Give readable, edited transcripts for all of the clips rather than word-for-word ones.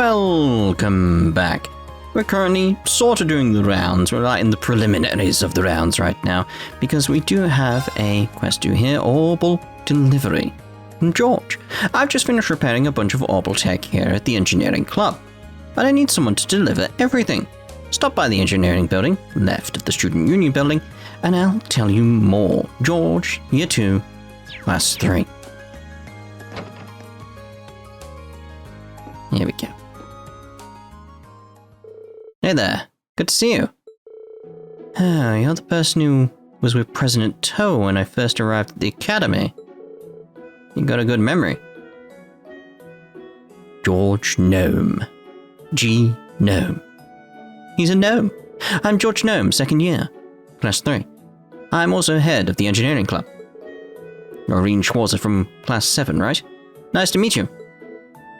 Welcome back. We're currently sort of doing the rounds. We're right in the preliminaries of the rounds right now, because we do have a quest due here, Orbal Delivery. George, I've just finished repairing a bunch of Orbal tech here at the engineering club, but I need someone to deliver everything. Stop by the engineering building, left of the student union building, and I'll tell you more. George, year 2, class 3. Here we go. Hey there, good to see you. Oh, you're the person who was with President Toe when I first arrived at the academy. You got a good memory. George Gnome. G. Gnome. He's a gnome. I'm George Gnome, second year. Class 3. I'm also head of the engineering club. You're Irene Schwarzer from Class 7, right? Nice to meet you.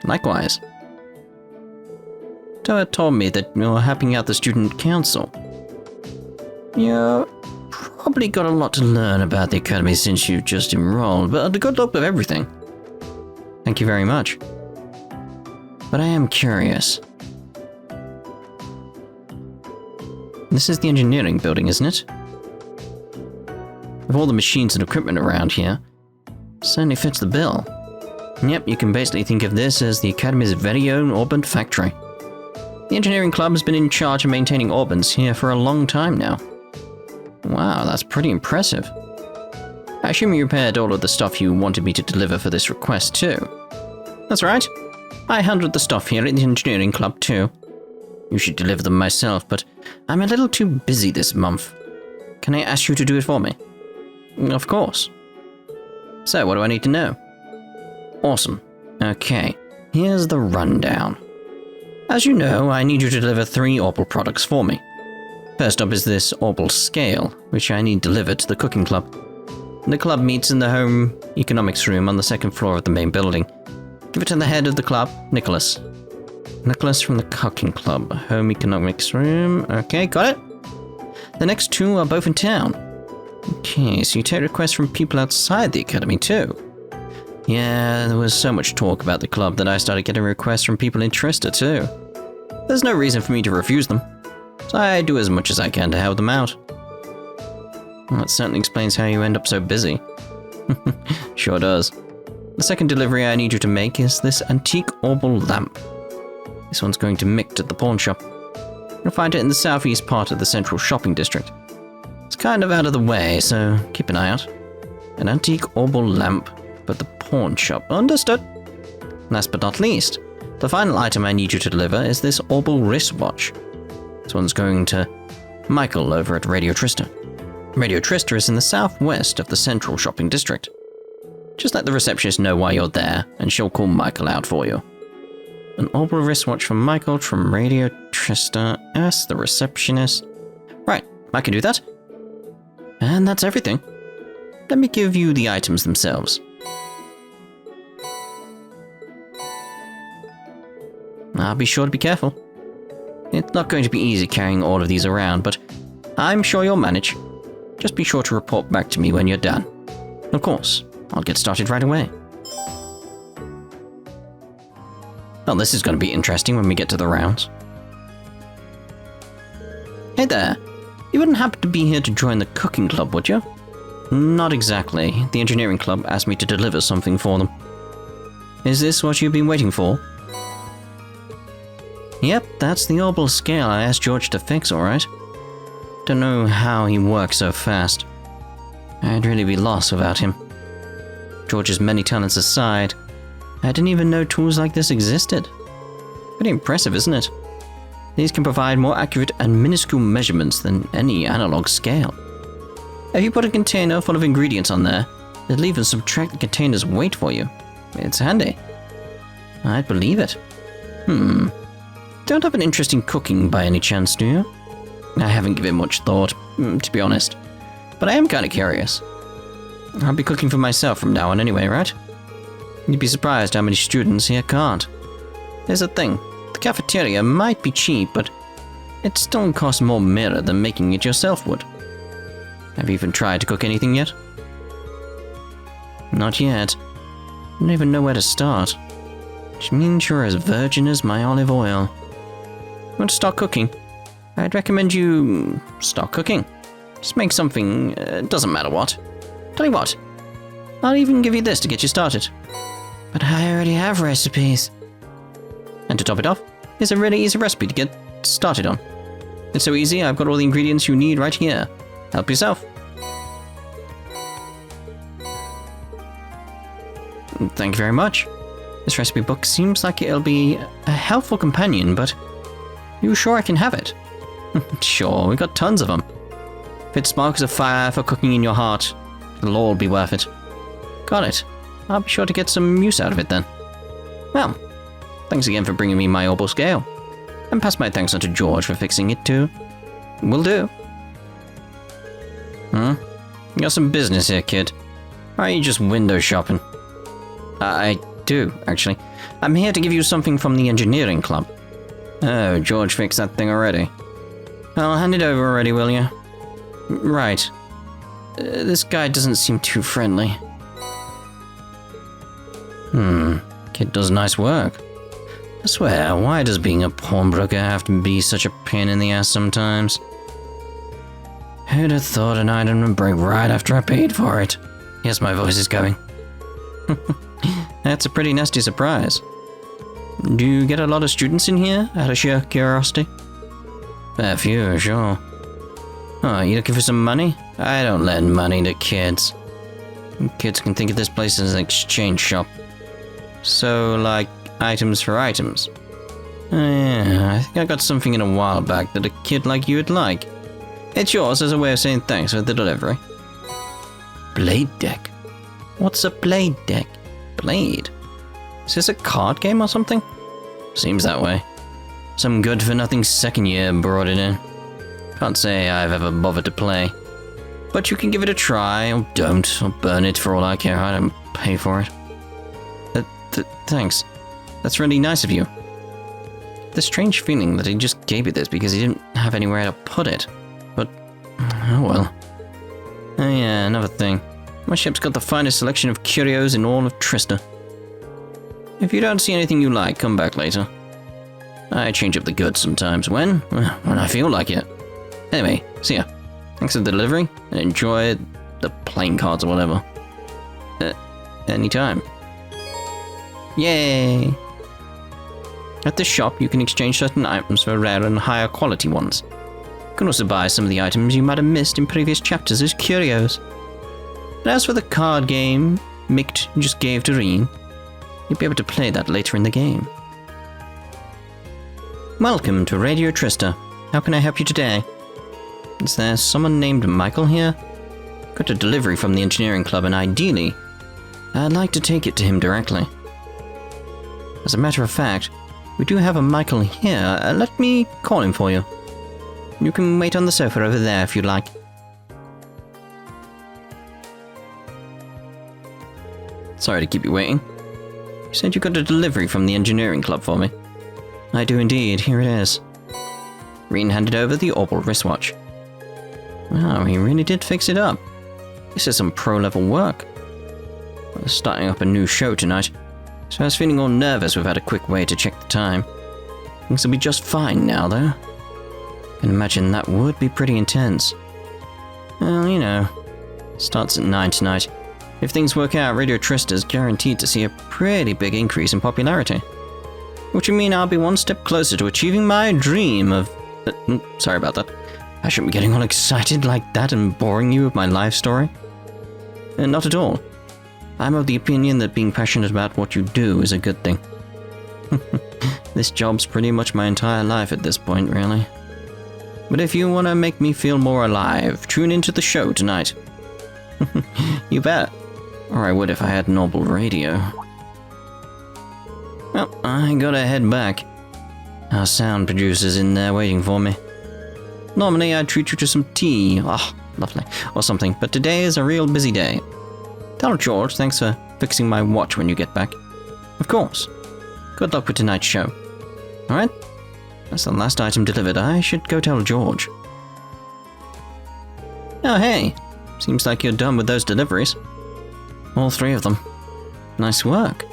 Likewise. Toa told me that you're helping out the student council. You probably got a lot to learn about the academy since you just enrolled, but good luck with everything. Thank you very much. But I am curious. This is the engineering building, isn't it? With all the machines and equipment around here, certainly fits the bill. Yep, you can basically think of this as the academy's very own Orban factory. The engineering club has been in charge of maintaining Orbans here for a long time now. Wow, that's pretty impressive. I assume you repaired all of the stuff you wanted me to deliver for this request too. That's right. I handled the stuff here at the engineering club too. Usually deliver them myself, but I'm a little too busy this month. Can I ask you to do it for me? Of course. So, what do I need to know? Awesome. Okay, here's the rundown. As you know, I need you to deliver 3 Orbal products for me. First up is this Orbal scale, which I need delivered to the cooking club. The club meets in the home economics room on the 2nd floor of the main building. Give it to the head of the club, Nicholas. Nicholas from the cooking club, home economics room. Okay, got it. The next 2 are both in town. Okay, so you take requests from people outside the academy too. Yeah, there was so much talk about the club that I started getting requests from people in Trista too. There's no reason for me to refuse them, so I do as much as I can to help them out. Well, that certainly explains how you end up so busy. Sure does. The second delivery I need you to make is this antique Orbal lamp. This one's going to Mick at the pawn shop. You'll find it in the southeast part of the central shopping district. It's kind of out of the way, so keep an eye out. An antique Orbal lamp, but the pawn shop. Understood. Last but not least, the final item I need you to deliver is this Orbal wristwatch. This one's going to Michael over at Radio Trista. Radio Trista is in the southwest of the central shopping district. Just let the receptionist know why you're there, and she'll call Michael out for you. An Orbal wristwatch from Michael from Radio Trista. Ask the receptionist. Right, I can do that. And that's everything. Let me give you the items themselves. I'll be sure to be careful. It's not going to be easy carrying all of these around, but I'm sure you'll manage. Just be sure to report back to me when you're done. Of course, I'll get started right away. Well, this is going to be interesting when we get to the rounds. Hey there. You wouldn't happen to be here to join the cooking club, would you? Not exactly. The engineering club asked me to deliver something for them. Is this what you've been waiting for? Yep, that's the Orbal scale I asked George to fix, alright. Don't know how he works so fast. I'd really be lost without him. George's many talents aside, I didn't even know tools like this existed. Pretty impressive, isn't it? These can provide more accurate and minuscule measurements than any analog scale. If you put a container full of ingredients on there, it'll even subtract the container's weight for you. It's handy. I'd believe it. Don't have an interest in cooking by any chance, do you? I haven't given much thought, to be honest. But I am kind of curious. I'll be cooking for myself from now on anyway, right? You'd be surprised how many students here can't. Here's the thing. The cafeteria might be cheap, but it still costs more mirror than making it yourself would. Have you even tried to cook anything yet? Not yet. I don't even know where to start. which means you're as virgin as my olive oil. Want to start cooking? I'd recommend you start cooking. Just make something, doesn't matter what. Tell you what, I'll even give you this to get you started. But I already have recipes. And to top it off, here's a really easy recipe to get started on. It's so easy, I've got all the ingredients you need right here. Help yourself. Thank you very much. This recipe book seems like it'll be a helpful companion, but you sure I can have it? Sure, we got tons of them. If it sparks a fire for cooking in your heart, it'll all be worth it. Got it. I'll be sure to get some use out of it then. Well, thanks again for bringing me my Orbal scale. And pass my thanks on to George for fixing it too. Will do. You got some business here, kid. Or are you just window shopping? I do, actually. I'm here to give you something from the engineering club. Oh, George fixed that thing already. I'll hand it over already, will you? Right. This guy doesn't seem too friendly. Kid does nice work. I swear, why does being a pawnbroker have to be such a pain in the ass sometimes? Who'd have thought an item would break right after I paid for it? Yes, my voice is going. That's a pretty nasty surprise. Do you get a lot of students in here, out of sheer curiosity? A few, sure. Oh, you looking for some money? I don't lend money to kids. Kids can think of this place as an exchange shop. So, like, items for items. Yeah, I think I got something in a while back that a kid like you would like. It's yours as a way of saying thanks for the delivery. Blade deck? What's a blade deck? Blade? Is this a card game or something? Seems that way. Some good-for-nothing second year brought it in. Can't say I've ever bothered to play. But you can give it a try, or don't, or burn it for all I care. I don't pay for it. Thanks. That's really nice of you. The strange feeling that he just gave you this because he didn't have anywhere to put it. But, oh well. Oh yeah, another thing. My ship's got the finest selection of curios in all of Trista. If you don't see anything you like, come back later. I change up the goods sometimes. When? When I feel like it. Anyway, see ya. Thanks for the delivery, and enjoy the playing cards or whatever. Anytime. Yay! At this shop, you can exchange certain items for rare and higher quality ones. You can also buy some of the items you might have missed in previous chapters as curios. But as for the card game Mick just gave to Reen, you'll be able to play that later in the game. Welcome to Radio Trista. How can I help you today? Is there someone named Michael here? Got a delivery from the engineering club and ideally, I'd like to take it to him directly. As a matter of fact, we do have a Michael here. Let me call him for you. You can wait on the sofa over there if you'd like. Sorry to keep you waiting. You said you got a delivery from the engineering club for me. I do indeed. Here it is. Reen handed over the Orbal wristwatch. Wow, he really did fix it up. This is some pro-level work. We're starting up a new show tonight, so I was feeling all nervous without a quick way to check the time. Things will be just fine now, though. I can imagine that would be pretty intense. Well, you know, starts at 9 tonight. If things work out, Radio Trista is guaranteed to see a pretty big increase in popularity. Which would mean I'll be one step closer to achieving my dream of... sorry about that. I shouldn't be getting all excited like that and boring you with my life story. Not at all. I'm of the opinion that being passionate about what you do is a good thing. This job's pretty much my entire life at this point, really. But if you want to make me feel more alive, tune into the show tonight. You bet. Or I would if I had an Orbal radio. Well, I gotta head back. Our sound producer's in there waiting for me. Normally I'd treat you to some tea, lovely, or something, but today is a real busy day. Tell George thanks for fixing my watch when you get back. Of course. Good luck with tonight's show. Alright? That's the last item delivered. I should go tell George. Oh hey, seems like you're done with those deliveries. All 3 of them. Nice work.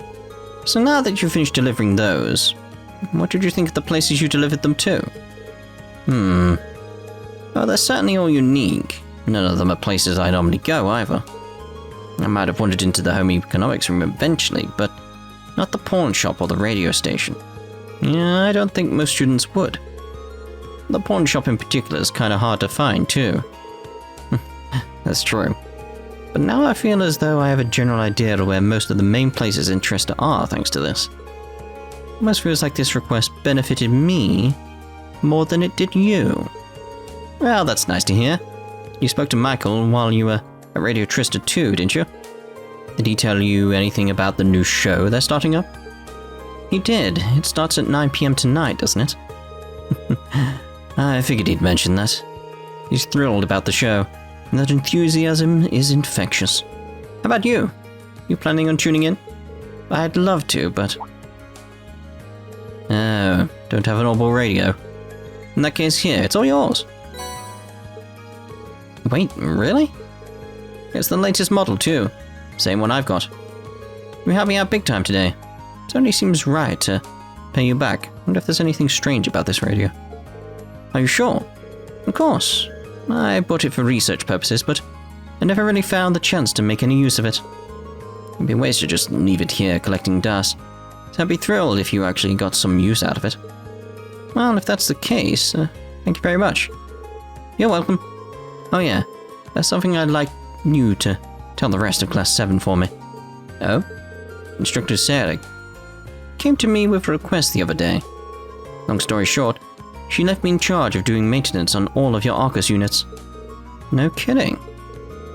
So now that you've finished delivering those, what did you think of the places you delivered them to? Well, they're certainly all unique. None of them are places I normally go, either. I might have wandered into the home economics room eventually, but not the pawn shop or the radio station. Yeah, I don't think most students would. The pawn shop in particular is kind of hard to find, too. That's true. But now I feel as though I have a general idea of where most of the main places of interest are thanks to this. Almost feels like this request benefited me more than it did you. Well, that's nice to hear. You spoke to Michael while you were at Radio Trista too, didn't you? Did he tell you anything about the new show they're starting up? He did. It starts at 9 PM tonight, doesn't it? I figured he'd mention that. He's thrilled about the show, and that enthusiasm is infectious. How about you? You planning on tuning in? I'd love to, but... Oh, don't have an Orbal radio. In that case, here, it's all yours. Wait, really? It's the latest model, too. Same one I've got. You're helping out big time today. It only seems right to pay you back. I wonder if there's anything strange about this radio. Are you sure? Of course. I bought it for research purposes, but I never really found the chance to make any use of it. It'd be a waste to just leave it here collecting dust. So I'd be thrilled if you actually got some use out of it. Well, if that's the case, thank you very much. You're welcome. Oh yeah, there's something I'd like you to tell the rest of Class 7 for me. Oh? Instructor Sarah came to me with a request the other day. Long story short, she left me in charge of doing maintenance on all of your Arcus units. No kidding.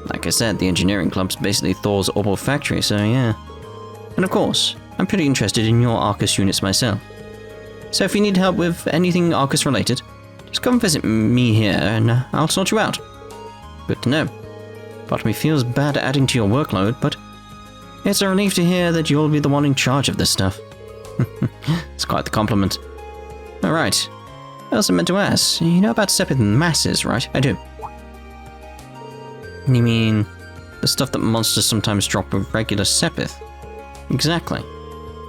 Like I said, the engineering club's basically Thors Orbal factory, so yeah. And of course, I'm pretty interested in your Arcus units myself. So if you need help with anything Arcus related, just come visit me here and I'll sort you out. Good to know. Part of me feels bad adding to your workload, but it's a relief to hear that you'll be the one in charge of this stuff. It's quite the compliment. Alright. I also meant to ask, you know about Sepith masses, right? I do. You mean the stuff that monsters sometimes drop with regular Sepith? Exactly.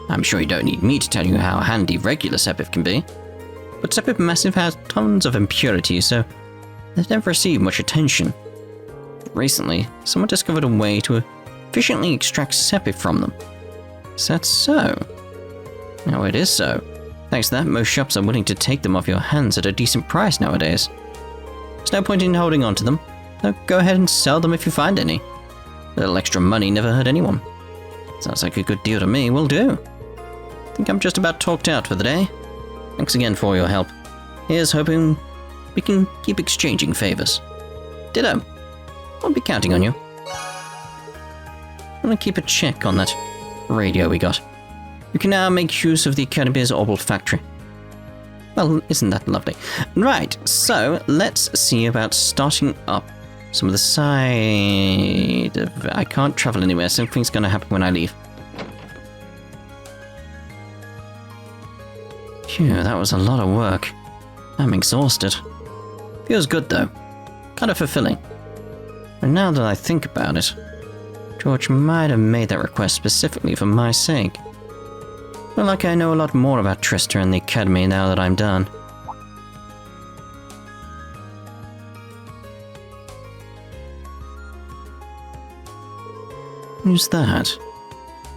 I'm sure you don't need me to tell you how handy regular Sepith can be. But Sepith Massive has tons of impurities, so they've never received much attention. Recently, someone discovered a way to efficiently extract Sepith from them. Is that so? Oh, it is so. Thanks to that, most shops are willing to take them off your hands at a decent price nowadays. There's no point in holding on to them, so go ahead and sell them if you find any. A little extra money never hurt anyone. Sounds like a good deal to me, will do. I think I'm just about talked out for the day. Thanks again for your help. Here's hoping we can keep exchanging favors. Ditto. I'll be counting on you. I'm gonna keep a check on that radio we got. You can now make use of the Academy's Orbal factory. Well, isn't that lovely? Right, so let's see about starting up some of the side of... I can't travel anywhere, something's gonna happen when I leave. Phew, that was a lot of work. I'm exhausted. Feels good though. Kind of fulfilling. And now that I think about it, George might have made that request specifically for my sake. Well, like I know a lot more about Trista and the Academy now that I'm done. Who's that?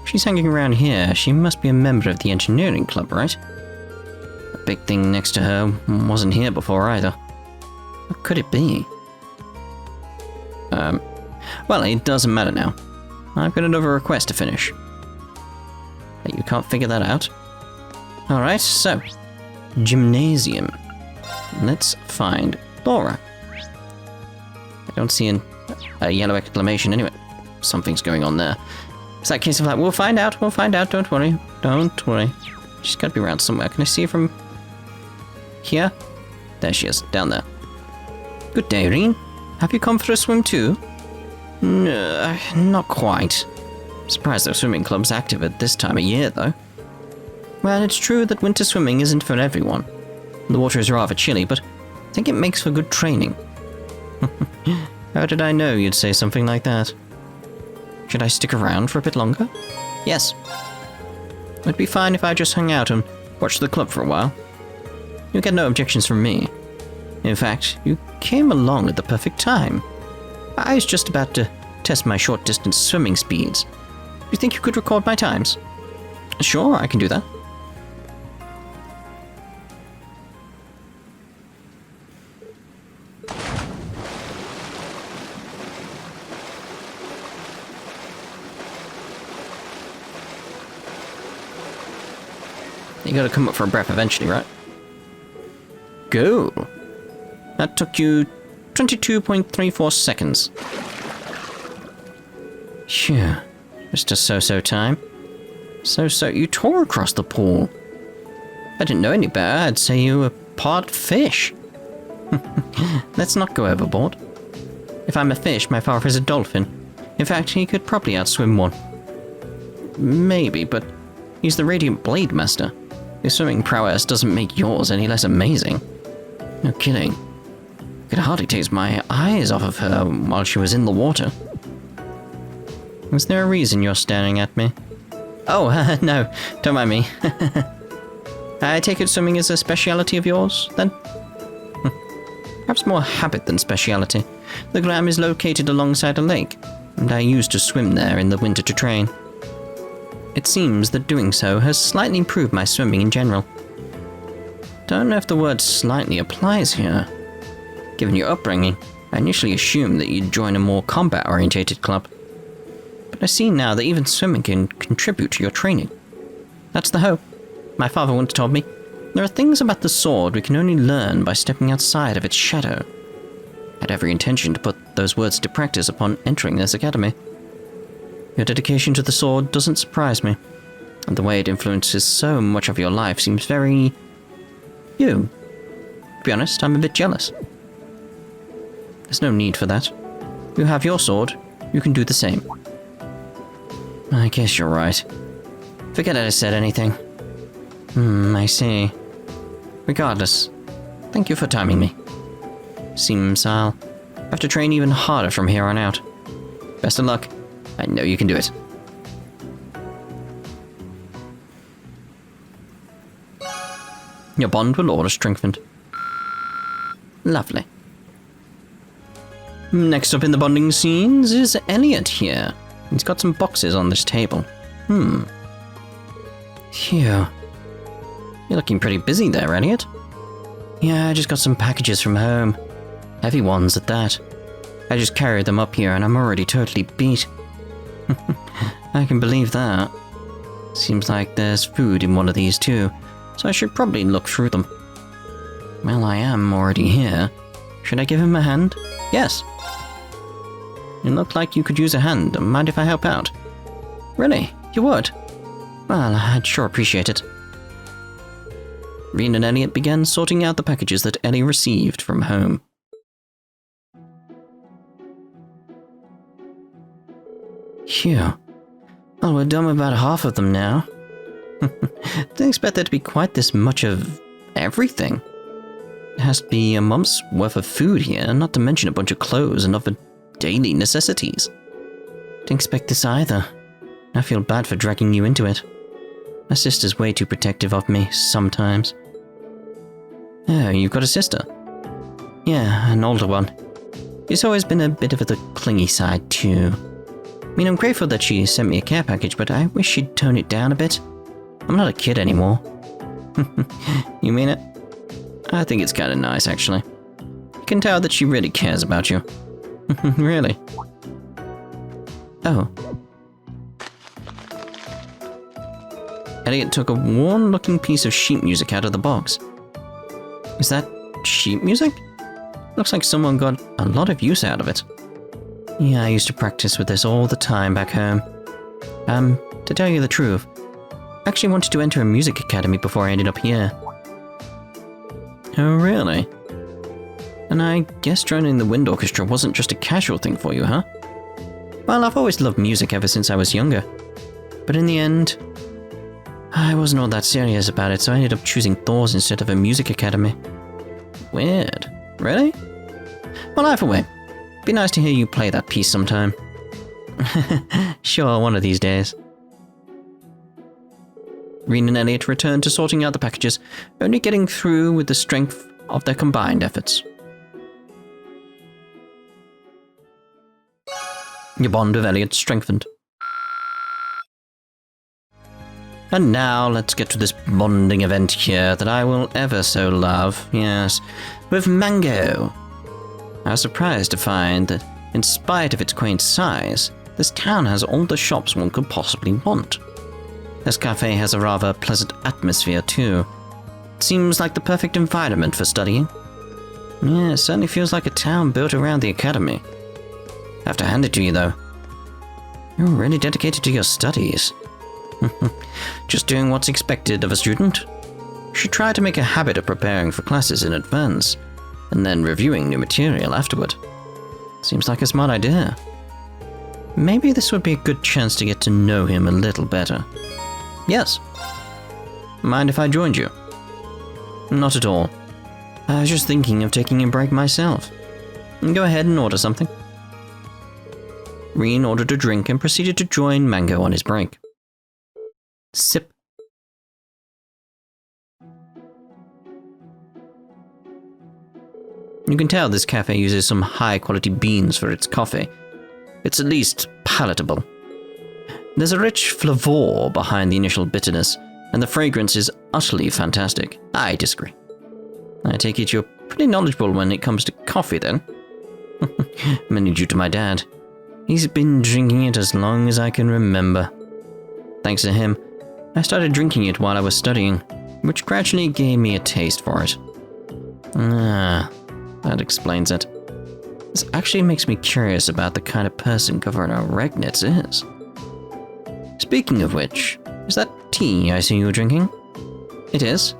She's hanging around here. She must be a member of the engineering club, right? The big thing next to her wasn't here before either. What could it be? Well, it doesn't matter now. I've got another request to finish. You can't figure that out? Alright, so... Gymnasium. Let's find Laura. I don't see a yellow exclamation anyway. Something's going on there. Is that a case of like, we'll find out, don't worry. Don't worry. She's gotta be around somewhere. Can I see her from... here? There she is, down there. Good day, Reen. Have you come for a swim too? No, not quite. Surprised the swimming club's active at this time of year, though. Well, it's true that winter swimming isn't for everyone. The water is rather chilly, but I think it makes for good training. How did I know you'd say something like that? Should I stick around for a bit longer? Yes. It'd be fine if I just hung out and watched the club for a while. You'll get no objections from me. In fact, you came along at the perfect time. I was just about to test my short-distance swimming speeds. Do you think you could record my times? Sure, I can do that. You gotta come up for a breath eventually, right? Go! That took you 22.34 seconds. Phew. Just a so-so time. So-so, you tore across the pool. If I didn't know any better, I'd say you were part fish. Let's not go overboard. If I'm a fish, my father is a dolphin. In fact, he could probably outswim one. Maybe, but he's the Radiant Blade Master. His swimming prowess doesn't make yours any less amazing. No kidding. I could hardly take my eyes off of her while she was in the water. Is there a reason you're staring at me? Oh, no, don't mind me. I take it swimming is a speciality of yours, then? Perhaps more habit than speciality. The Glam is located alongside a lake, and I used to swim there in the winter to train. It seems that doing so has slightly improved my swimming in general. Don't know if the word slightly applies here. Given your upbringing, I initially assumed that you'd join a more combat-orientated club. But I see now that even swimming can contribute to your training. That's the hope. My father once told me, there are things about the sword we can only learn by stepping outside of its shadow. I had every intention to put those words to practice upon entering this academy. Your dedication to the sword doesn't surprise me, and the way it influences so much of your life seems very... you. To be honest, I'm a bit jealous. There's no need for that. You have your sword, you can do the same. I guess you're right. Forget I said anything. I see. Regardless, thank you for timing me. Seems I'll have to train even harder from here on out. Best of luck. I know you can do it. Your bond with Lord is strengthened. Lovely. Next up in the bonding scenes is Elliot here. He's got some boxes on this table. Phew. You're looking pretty busy there, Elliot. Yeah, I just got some packages from home. Heavy ones at that. I just carried them up here and I'm already totally beat. I can believe that. Seems like there's food in one of these too, so I should probably look through them. Well, I am already here. Should I give him a hand? Yes. You look like you could use a hand. Mind if I help out? Really? You would? Well, I'd sure appreciate it. Reen and Elliot began sorting out the packages that Ellie received from home. Phew. Well, we're done with about half of them now. Didn't expect there to be quite this much of everything. It has to be a month's worth of food here, not to mention a bunch of clothes and other daily necessities. Didn't expect this either. I feel bad for dragging you into it. My sister's way too protective of me, sometimes. Oh, you've got a sister? Yeah, an older one. She's always been a bit of the clingy side, too. I mean, I'm grateful that she sent me a care package, but I wish she'd tone it down a bit. I'm not a kid anymore. You mean it? I think it's kinda nice, actually. You can tell that she really cares about you. Really? Oh. Elliot took a worn-looking piece of sheet music out of the box. Is that sheet music? Looks like someone got a lot of use out of it. Yeah, I used to practice with this all the time back home. To tell you the truth, I actually wanted to enter a music academy before I ended up here. Oh, really? And I guess joining the wind orchestra wasn't just a casual thing for you, huh? Well, I've always loved music ever since I was younger. But in the end, I wasn't all that serious about it, so I ended up choosing Thors instead of a music academy. Weird. Really? Well, either way, be nice to hear you play that piece sometime. Sure, one of these days. Reen and Elliot returned to sorting out the packages, only getting through with the strength of their combined efforts. Your bond with Elliot strengthened. And now let's get to this bonding event here that I will ever so love, yes, with Mango. I was surprised to find that, in spite of its quaint size, this town has all the shops one could possibly want. This cafe has a rather pleasant atmosphere too. It seems like the perfect environment for studying. Yeah, it certainly feels like a town built around the academy. I have to hand it to you though. You're really dedicated to your studies. Just doing what's expected of a student. You should try to make a habit of preparing for classes in advance, and then reviewing new material afterward. Seems like a smart idea. Maybe this would be a good chance to get to know him a little better. Yes. Mind if I joined you? Not at all. I was just thinking of taking a break myself. Go ahead and order something. Reen ordered a drink and proceeded to join Mango on his break. Sip. You can tell this cafe uses some high-quality beans for its coffee. It's at least palatable. There's a rich flavor behind the initial bitterness, and the fragrance is utterly fantastic. I disagree. I take it you're pretty knowledgeable when it comes to coffee, then? Mainly due to my dad. He's been drinking it as long as I can remember. Thanks to him, I started drinking it while I was studying, which gradually gave me a taste for it. Ah, that explains it. This actually makes me curious about the kind of person Governor Regnitz is. Speaking of which, is that tea I see you drinking? It is.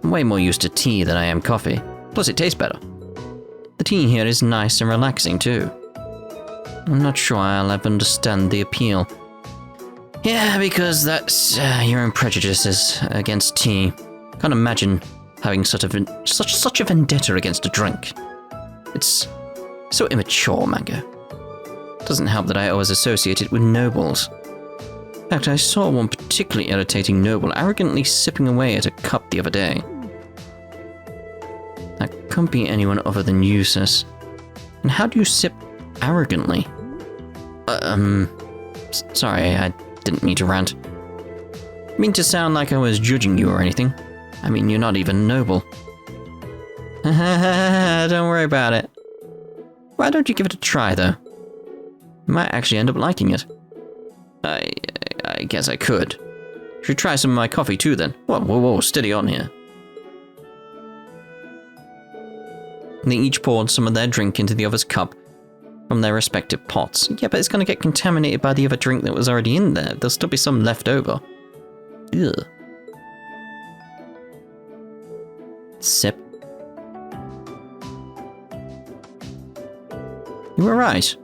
I'm way more used to tea than I am coffee, plus it tastes better. The tea here is nice and relaxing too. I'm not sure I'll ever understand the appeal. Yeah, because that's your own prejudices against tea. Can't imagine having such a vendetta against a drink. It's so immature, Mango. Doesn't help that I always associate it with nobles. In fact, I saw one particularly irritating noble arrogantly sipping away at a cup the other day. That can't be anyone other than you, sis. And how do you sip arrogantly? Sorry, I didn't mean to rant. I mean to sound like I was judging you or anything. I mean, you're not even noble. Don't worry about it. Why don't you give it a try, though? You might actually end up liking it. I guess I could. Should try some of my coffee too, then. Whoa, steady on here. They each poured some of their drink into the other's cup from their respective pots. Yeah, but it's going to get contaminated by the other drink that was already in there. There'll still be some left over. Ugh. Sip. You were right.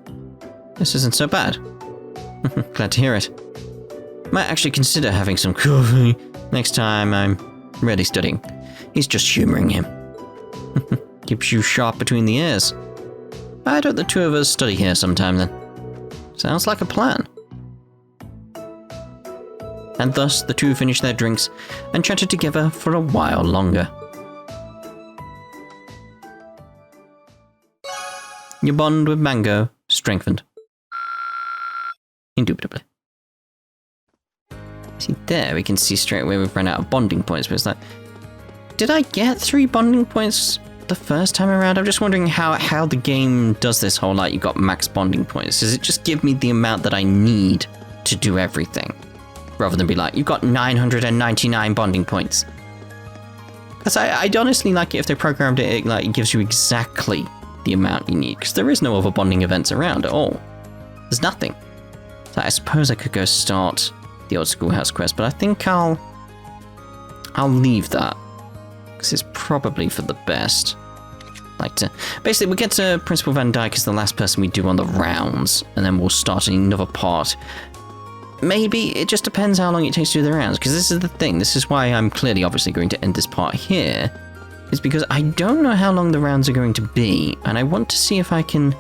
This isn't so bad. Glad to hear it. Might actually consider having some coffee next time I'm really studying. He's just humoring him. Keeps you sharp between the ears. Why don't the two of us study here sometime then? Sounds like a plan. And thus the two finished their drinks and chatted together for a while longer. Your bond with Mango strengthened. Indubitably. See, there we can see straight away we've run out of bonding points, but it's like, did I get 3 bonding points the first time around? I'm just wondering how the game does this whole, like, you got max bonding points. Does it just give me the amount that I need to do everything? Rather than be like, you've got 999 bonding points. Because I'd honestly like it if they programmed it, like, it gives you exactly the amount you need. Because there is no other bonding events around at all. There's nothing. So I suppose I could go start the Old Schoolhouse quest, but I think I'll leave that. Because it's probably for the best. Basically, we'll get to Principal Van Dyke as the last person we do on the rounds, and then we'll start another part. Maybe, it just depends how long it takes to do the rounds, because this is the thing, this is why I'm clearly obviously going to end this part here, is because I don't know how long the rounds are going to be, and I want to see if I can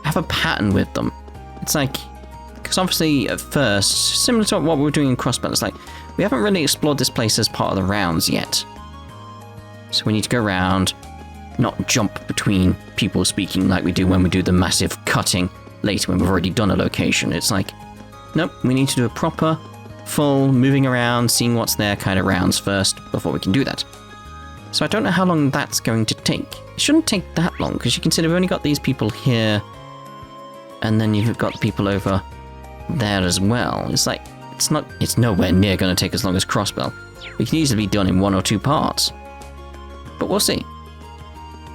have a pattern with them. It's like, because obviously at first, similar to what we were doing in Crossbell, it's like, we We haven't really explored this place as part of the rounds yet. So we need to go around, not jump between people speaking like we do when we do the massive cutting later when we've already done a location. It's like, nope, we need to do a proper, full, moving around, seeing what's there kind of rounds first before we can do that. So I don't know how long that's going to take. It shouldn't take that long, because you consider we've only got these people here, and then you've got the people over there as well. It's like, it's nowhere near going to take as long as Crossbell. It can easily be done in 1 or 2 parts. But we'll see.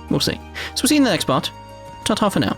We'll see. So we'll see you in the next part. Ta-ta for now.